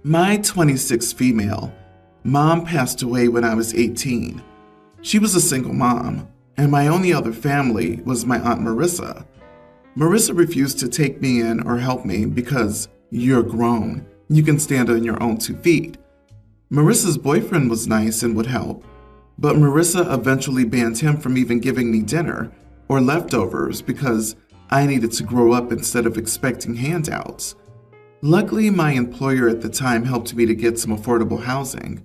My 26 female mom passed away when I was 18. She was a single mom, and my only other family was my Aunt Marissa. Marissa refused to take me in or help me because you're grown. You can stand on your own 2 feet. Marissa's boyfriend was nice and would help, but Marissa eventually banned him from even giving me dinner or leftovers because I needed to grow up instead of expecting handouts. Luckily, my employer at the time helped me to get some affordable housing.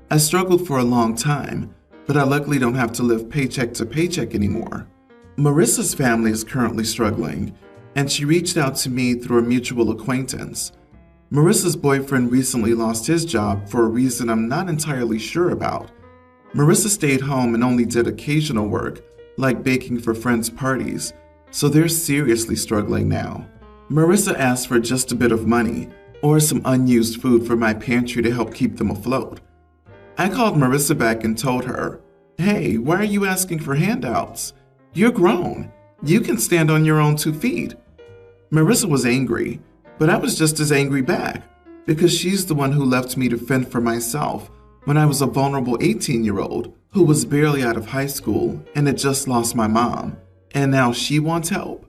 I struggled for a long time, but I luckily don't have to live paycheck to paycheck anymore. Marissa's family is currently struggling, and she reached out to me through a mutual acquaintance. Marissa's boyfriend recently lost his job for a reason I'm not entirely sure about. Marissa stayed home and only did occasional work, like baking for friends' parties, so they're seriously struggling now. Marissa asked for just a bit of money or some unused food for my pantry to help keep them afloat. I called Marissa back and told her, "Hey, why are you asking for handouts? You're grown. You can stand on your own 2 feet." Marissa was angry, but I was just as angry back because she's the one who left me to fend for myself when I was a vulnerable 18-year-old who was barely out of high school and had just lost my mom, and now she wants help.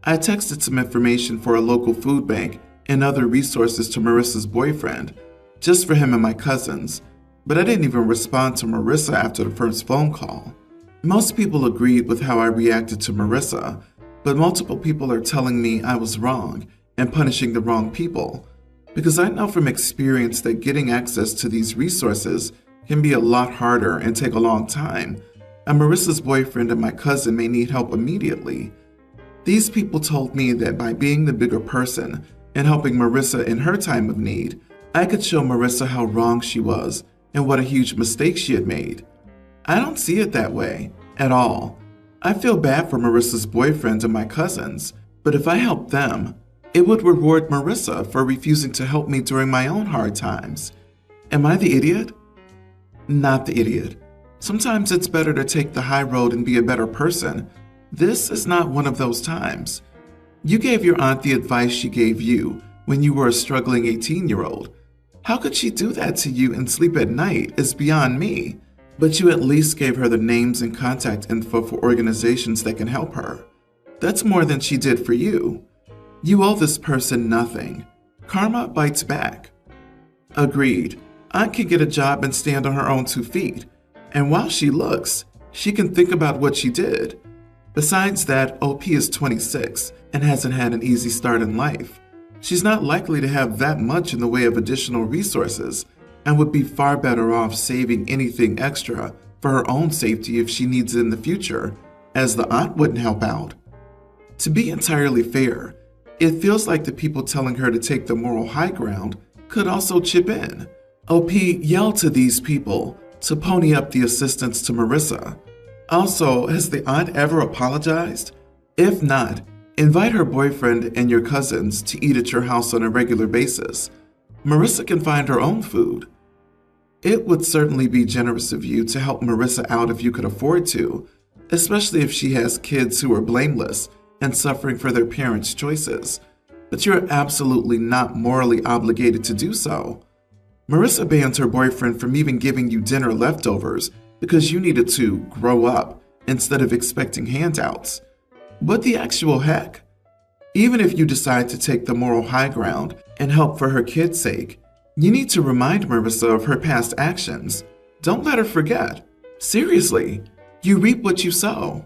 I texted some information for a local food bank and other resources to Marissa's boyfriend, just for him and my cousins, but I didn't even respond to Marissa after the first phone call. Most people agreed with how I reacted to Marissa, but multiple people are telling me I was wrong and punishing the wrong people, because I know from experience that getting access to these resources can be a lot harder and take a long time, and Marissa's boyfriend and my cousin may need help immediately. These people told me that by being the bigger person and helping Marissa in her time of need, I could show Marissa how wrong she was and what a huge mistake she had made. I don't see it that way, at all. I feel bad for Marissa's boyfriend and my cousins, but if I help them, it would reward Marissa for refusing to help me during my own hard times. Am I the idiot? Not the idiot. Sometimes it's better to take the high road and be a better person. This is not one of those times. You gave your aunt the advice she gave you when you were a struggling 18-year-old. How could she do that to you and sleep at night is beyond me. But you at least gave her the names and contact info for organizations that can help her. That's more than she did for you. You owe this person nothing. Karma bites back. Agreed. Aunt can get a job and stand on her own 2 feet. And while she looks, she can think about what she did. Besides that, OP is 26 and hasn't had an easy start in life. She's not likely to have that much in the way of additional resources and would be far better off saving anything extra for her own safety if she needs it in the future, as the aunt wouldn't help out. To be entirely fair, it feels like the people telling her to take the moral high ground could also chip in. OP yelled to these people to pony up the assistance to Marissa. Also, has the aunt ever apologized? If not, invite her boyfriend and your cousins to eat at your house on a regular basis. Marissa can find her own food. It would certainly be generous of you to help Marissa out if you could afford to, especially if she has kids who are blameless and suffering for their parents' choices. But you're absolutely not morally obligated to do so. Marissa banned her boyfriend from even giving you dinner leftovers because you needed to grow up instead of expecting handouts. What the actual heck? Even if you decide to take the moral high ground and help for her kid's sake, you need to remind Marissa of her past actions. Don't let her forget. Seriously, you reap what you sow.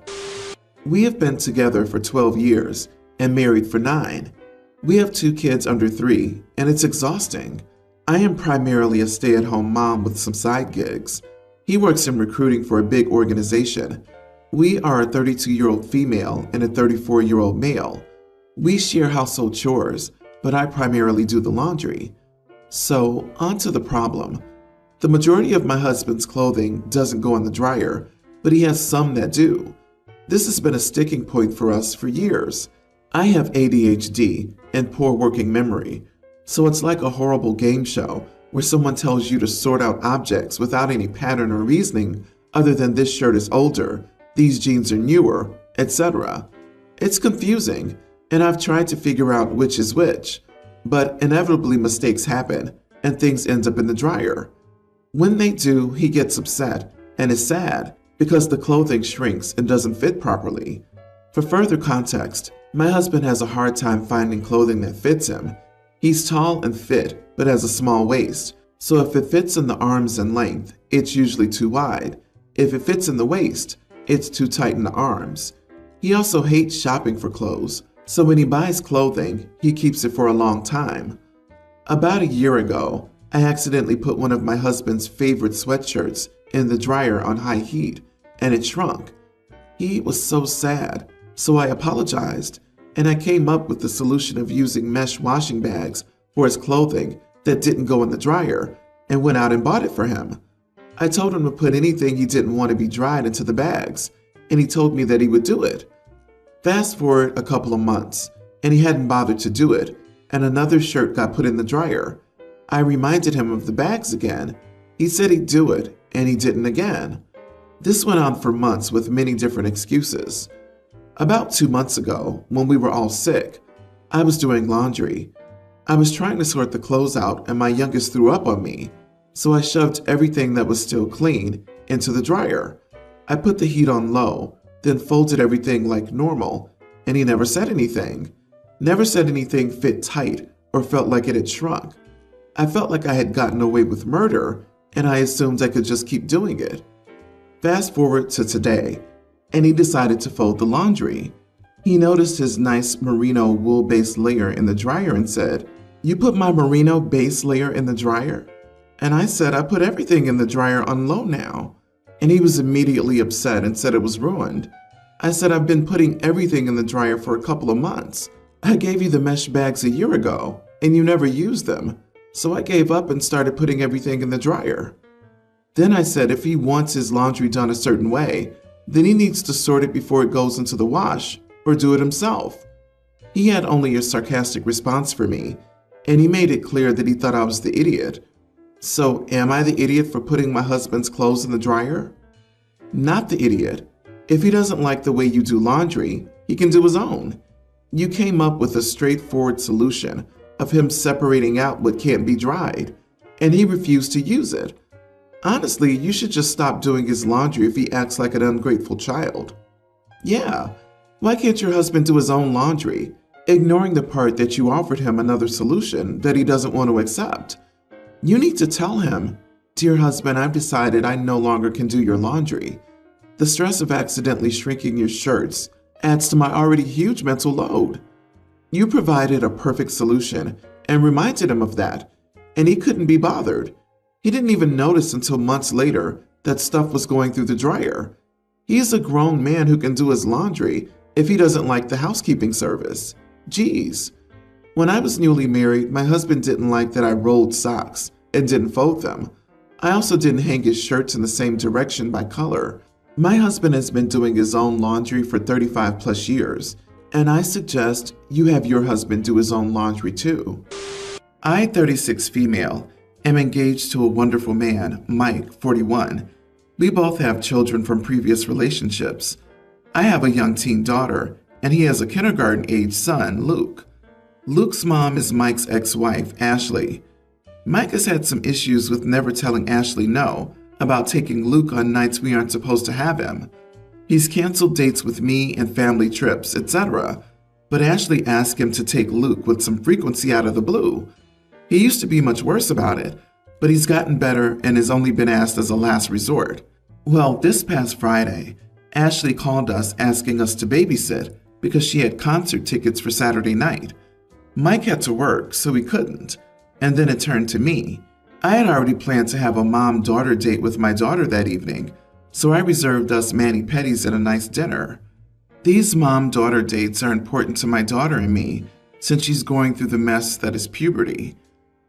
We have been together for 12 years and married for 9. We have 2 kids under 3, and it's exhausting. I am primarily a stay-at-home mom with some side gigs. He works in recruiting for a big organization. We are a 32-year-old female and a 34-year-old male. We share household chores, but I primarily do the laundry. So, on to the problem. The majority of my husband's clothing doesn't go in the dryer, but he has some that do. This has been a sticking point for us for years. I have ADHD and poor working memory, so it's like a horrible game show where someone tells you to sort out objects without any pattern or reasoning other than this shirt is older, these jeans are newer, etc. It's confusing, and I've tried to figure out which is which, but inevitably mistakes happen, and things end up in the dryer. When they do, he gets upset and is sad because the clothing shrinks and doesn't fit properly. For further context, my husband has a hard time finding clothing that fits him. He's tall and fit, but has a small waist, so if it fits in the arms and length, it's usually too wide. If it fits in the waist, it's too tight in the arms. He also hates shopping for clothes, so when he buys clothing, he keeps it for a long time. About a year ago, I accidentally put one of my husband's favorite sweatshirts in the dryer on high heat, and it shrunk. He was so sad, so I apologized, and I came up with the solution of using mesh washing bags for his clothing that didn't go in the dryer, and went out and bought it for him. I told him to put anything he didn't want to be dried into the bags, and he told me that he would do it. Fast forward a couple of months, and he hadn't bothered to do it, and another shirt got put in the dryer. I reminded him of the bags again. He said he'd do it, and he didn't again. This went on for months with many different excuses. About 2 months ago, when we were all sick, I was doing laundry. I was trying to sort the clothes out, and my youngest threw up on me, so I shoved everything that was still clean into the dryer. I put the heat on low, then folded everything like normal, and he never said anything. Never said anything fit tight or felt like it had shrunk. I felt like I had gotten away with murder, and I assumed I could just keep doing it. Fast forward to today, and he decided to fold the laundry. He noticed his nice merino wool base layer in the dryer and said, "You put my merino base layer in the dryer?" And I said, "I put everything in the dryer on low now." And he was immediately upset and said it was ruined. I said, "I've been putting everything in the dryer for a couple of months. I gave you the mesh bags a year ago, and you never used them. So I gave up and started putting everything in the dryer." Then I said if he wants his laundry done a certain way, then he needs to sort it before it goes into the wash, or do it himself. He had only a sarcastic response for me, and he made it clear that he thought I was the idiot. So am I the idiot for putting my husband's clothes in the dryer? Not the idiot. If he doesn't like the way you do laundry, he can do his own. You came up with a straightforward solution of him separating out what can't be dried, and he refused to use it. Honestly, you should just stop doing his laundry if he acts like an ungrateful child. Yeah, why can't your husband do his own laundry, ignoring the part that you offered him another solution that he doesn't want to accept? You need to tell him, "Dear husband, I've decided I no longer can do your laundry. The stress of accidentally shrinking your shirts adds to my already huge mental load." You provided a perfect solution and reminded him of that, and he couldn't be bothered. He didn't even notice until months later that stuff was going through the dryer. He's a grown man who can do his laundry if he doesn't like the housekeeping service. Geez. When I was newly married, my husband didn't like that I rolled socks and didn't fold them. I also didn't hang his shirts in the same direction by color. My husband has been doing his own laundry for 35 plus years, and I suggest you have your husband do his own laundry too. I, 36 female, am engaged to a wonderful man, Mike, 41. We both have children from previous relationships. I have a young teen daughter, and he has a kindergarten-age son, Luke. Luke's mom is Mike's ex-wife, Ashley. Mike has had some issues with never telling Ashley no about taking Luke on nights we aren't supposed to have him. He's canceled dates with me and family trips, etc., but Ashley asked him to take Luke with some frequency out of the blue. He used to be much worse about it, but he's gotten better and has only been asked as a last resort. Well, this past Friday, Ashley called us asking us to babysit because she had concert tickets for Saturday night. Mike had to work, so he couldn't, and then it turned to me. I had already planned to have a mom-daughter date with my daughter that evening, so I reserved us mani-pedis and a nice dinner. These mom-daughter dates are important to my daughter and me, since she's going through the mess that is puberty.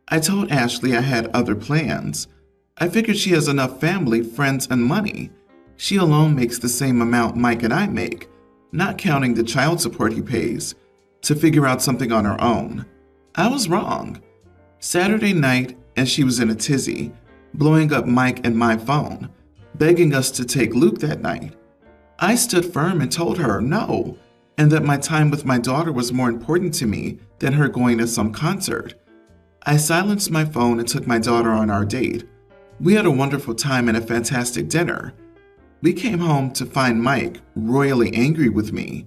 I told Ashley I had other plans. I figured she has enough family, friends, and money. She alone makes the same amount Mike and I make, not counting the child support he pays, to figure out something on her own. I was wrong. Saturday night, and she was in a tizzy, blowing up Mike and my phone, begging us to take Luke that night. I stood firm and told her no, and that my time with my daughter was more important to me than her going to some concert. I silenced my phone and took my daughter on our date. We had a wonderful time and a fantastic dinner. We came home to find Mike royally angry with me.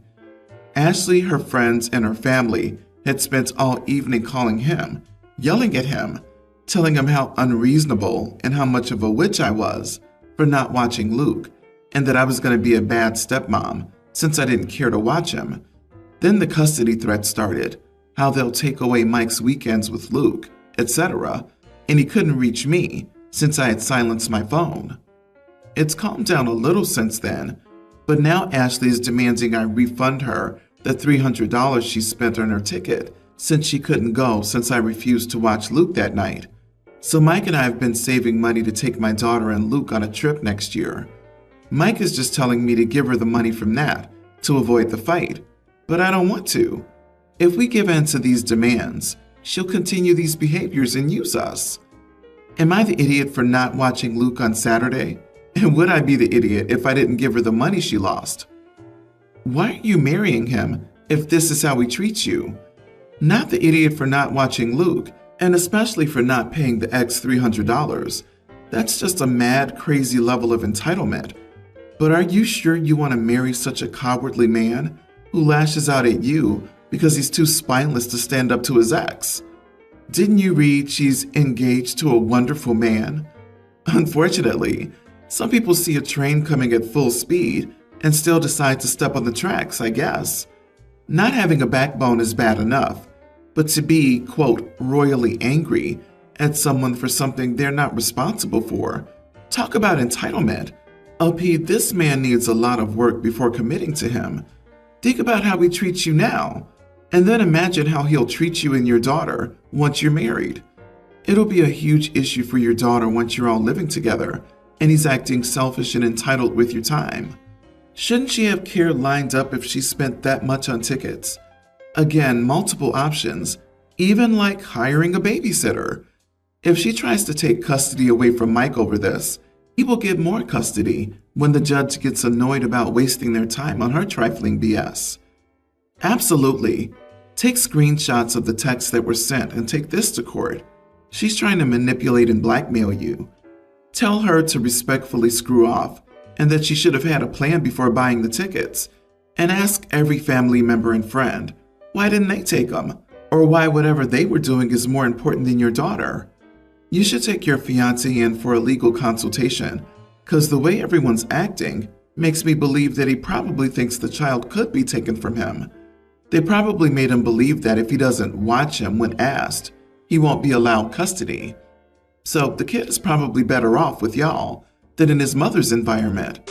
Ashley, her friends, and her family had spent all evening calling him, yelling at him, telling him how unreasonable and how much of a witch I was for not watching Luke, and that I was going to be a bad stepmom since I didn't care to watch him. Then the custody threats started, how they'll take away Mike's weekends with Luke, etc., and he couldn't reach me since I had silenced my phone. It's calmed down a little since then, but now Ashley is demanding I refund her the $300 she spent on her ticket since she couldn't go since I refused to watch Luke that night. So Mike and I have been saving money to take my daughter and Luke on a trip next year. Mike is just telling me to give her the money from that to avoid the fight, but I don't want to. If we give in to these demands, she'll continue these behaviors and use us. Am I the idiot for not watching Luke on Saturday? And would I be the idiot if I didn't give her the money she lost? Why are you marrying him if this is how he treats you? Not the idiot for not watching Luke, and especially for not paying the ex $300. That's just a mad, crazy level of entitlement. But are you sure you want to marry such a cowardly man who lashes out at you because he's too spineless to stand up to his ex? Didn't you read she's engaged to a wonderful man? Unfortunately, some people see a train coming at full speed and still decide to step on the tracks, I guess. Not having a backbone is bad enough, but to be, quote, royally angry at someone for something they're not responsible for, talk about entitlement. LP, this man needs a lot of work before committing to him. Think about how he treats you now, and then imagine how he'll treat you and your daughter once you're married. It'll be a huge issue for your daughter once you're all living together, and he's acting selfish and entitled with your time. Shouldn't she have care lined up if she spent that much on tickets? Again, multiple options, even like hiring a babysitter. If she tries to take custody away from Mike over this, he will get more custody when the judge gets annoyed about wasting their time on her trifling BS. Absolutely. Take screenshots of the texts that were sent and take this to court. She's trying to manipulate and blackmail you. Tell her to respectfully screw off and that she should have had a plan before buying the tickets. And ask every family member and friend, why didn't they take them? Or why whatever they were doing is more important than your daughter. You should take your fiancé in for a legal consultation, because the way everyone's acting makes me believe that he probably thinks the child could be taken from him. They probably made him believe that if he doesn't watch him when asked, he won't be allowed custody. So the kid is probably better off with y'all than in his mother's environment.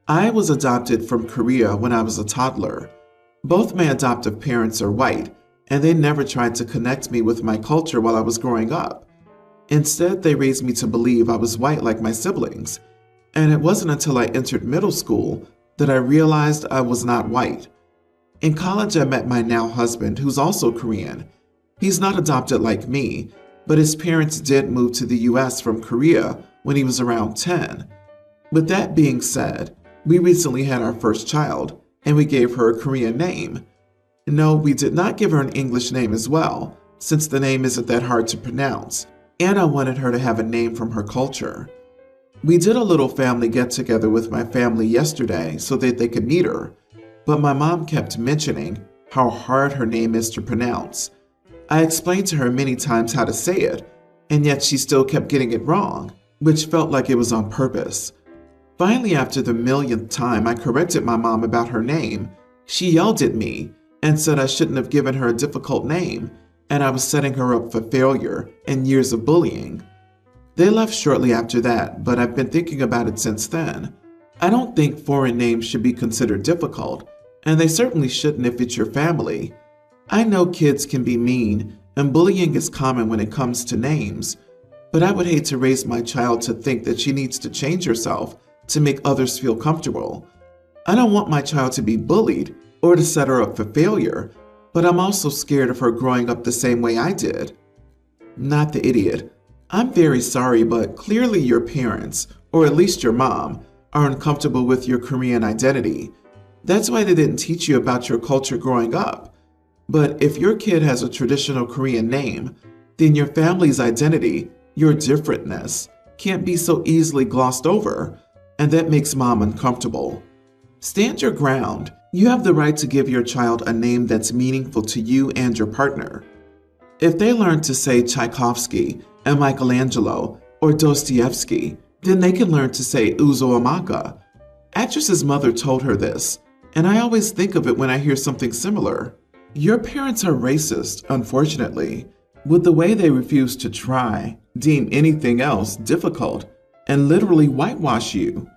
I was adopted from Korea when I was a toddler. Both my adoptive parents are white, and they never tried to connect me with my culture while I was growing up. Instead, they raised me to believe I was white like my siblings, and it wasn't until I entered middle school that I realized I was not white. In college, I met my now husband, who's also Korean. He's not adopted like me, but his parents did move to the US from Korea when he was around 10. With that being said, we recently had our first child, and we gave her a Korean name. No, we did not give her an English name as well, since the name isn't that hard to pronounce, and I wanted her to have a name from her culture. We did a little family get-together with my family yesterday so that they could meet her, but my mom kept mentioning how hard her name is to pronounce. I explained to her many times how to say it, and yet she still kept getting it wrong, which felt like it was on purpose. Finally, after the millionth time I corrected my mom about her name, she yelled at me and said I shouldn't have given her a difficult name, and I was setting her up for failure and years of bullying. They left shortly after that, but I've been thinking about it since then. I don't think foreign names should be considered difficult, and they certainly shouldn't if it's your family. I know kids can be mean, and bullying is common when it comes to names, but I would hate to raise my child to think that she needs to change herself to make others feel comfortable. I don't want my child to be bullied or to set her up for failure, but I'm also scared of her growing up the same way I did. Not the idiot. I'm very sorry, but clearly your parents, or at least your mom, are uncomfortable with your Korean identity. That's why they didn't teach you about your culture growing up. But if your kid has a traditional Korean name, then your family's identity, your differentness, can't be so easily glossed over, and that makes mom uncomfortable. Stand your ground. You have the right to give your child a name that's meaningful to you and your partner. If they learn to say Tchaikovsky and Michelangelo or Dostoevsky, then they can learn to say Uzo Amaka. Actress's mother told her this, and I always think of it when I hear something similar. Your parents are racist, unfortunately, with the way they refuse to try, deem anything else difficult, and literally whitewash you.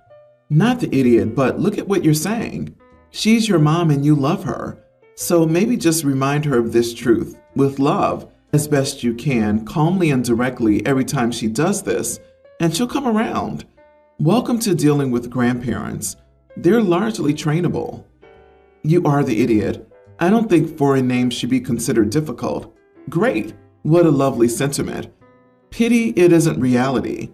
Not the idiot, but look at what you're saying. She's your mom and you love her, so maybe just remind her of this truth, with love, as best you can, calmly and directly every time she does this, and she'll come around. Welcome to dealing with grandparents. They're largely trainable. You are the idiot. I don't think foreign names should be considered difficult. Great. What a lovely sentiment. Pity it isn't reality.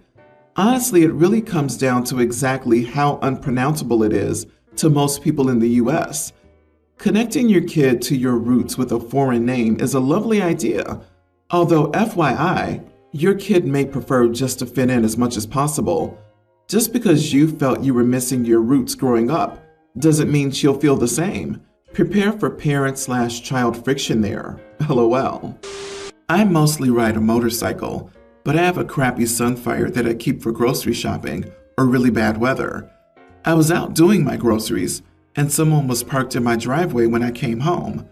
Honestly, it really comes down to exactly how unpronounceable it is to most people in the US. Connecting your kid to your roots with a foreign name is a lovely idea. Although FYI, your kid may prefer just to fit in as much as possible. Just because you felt you were missing your roots growing up doesn't mean she'll feel the same. Prepare for parent/child friction there. LOL. I mostly ride a motorcycle, but I have a crappy Sunfire that I keep for grocery shopping or really bad weather. I was out doing my groceries, and someone was parked in my driveway when I came home.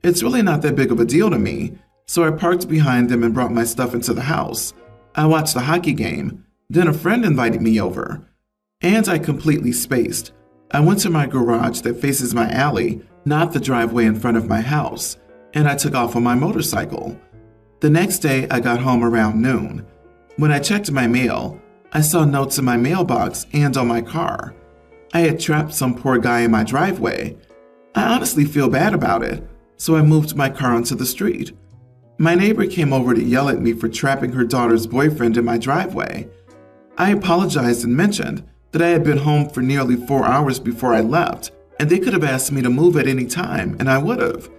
It's really not that big of a deal to me, so I parked behind them and brought my stuff into the house. I watched the hockey game, then a friend invited me over. And I completely spaced. I went to my garage that faces my alley, not the driveway in front of my house, and I took off on my motorcycle. The next day, I got home around noon. When I checked my mail, I saw notes in my mailbox and on my car. I had trapped some poor guy in my driveway. I honestly feel bad about it, so I moved my car onto the street. My neighbor came over to yell at me for trapping her daughter's boyfriend in my driveway. I apologized and mentioned that I had been home for nearly 4 hours before I left, and they could have asked me to move at any time, and I would have.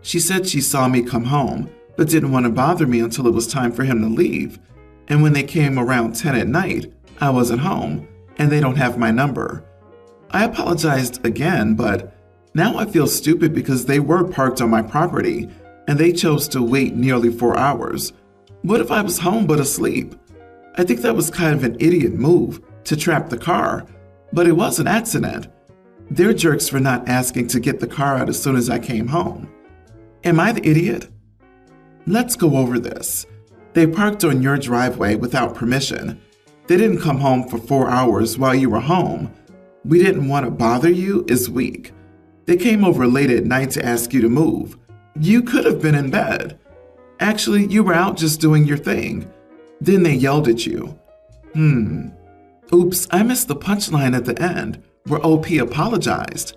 She said she saw me come home, but didn't want to bother me until it was time for him to leave. And when they came around 10 at night, I wasn't home, and they don't have my number. I apologized again, but now I feel stupid because they were parked on my property, and they chose to wait nearly 4 hours. What if I was home but asleep? I think that was kind of an idiot move to trap the car, but it was an accident. They're jerks for not asking to get the car out as soon as I came home. Am I the idiot? Let's go over this. They parked on your driveway without permission. They didn't come home for 4 hours while you were home. We didn't want to bother you is weak. They came over late at night to ask you to move. You could have been in bed. Actually, you were out just doing your thing. Then they yelled at you. Oops, I missed the punchline at the end, where OP apologized.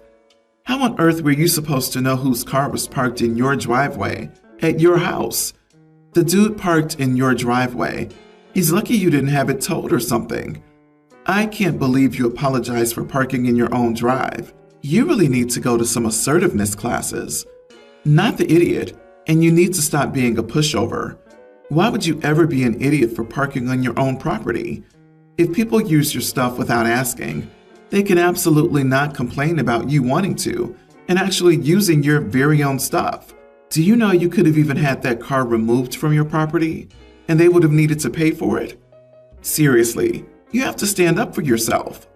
How on earth were you supposed to know whose car was parked in your driveway, at your house? The dude parked in your driveway. He's lucky you didn't have it towed or something. I can't believe you apologized for parking in your own drive. You really need to go to some assertiveness classes. Not the idiot, and you need to stop being a pushover. Why would you ever be an idiot for parking on your own property? If people use your stuff without asking, they can absolutely not complain about you wanting to and actually using your very own stuff. Do you know you could have even had that car removed from your property and they would have needed to pay for it? Seriously, you have to stand up for yourself.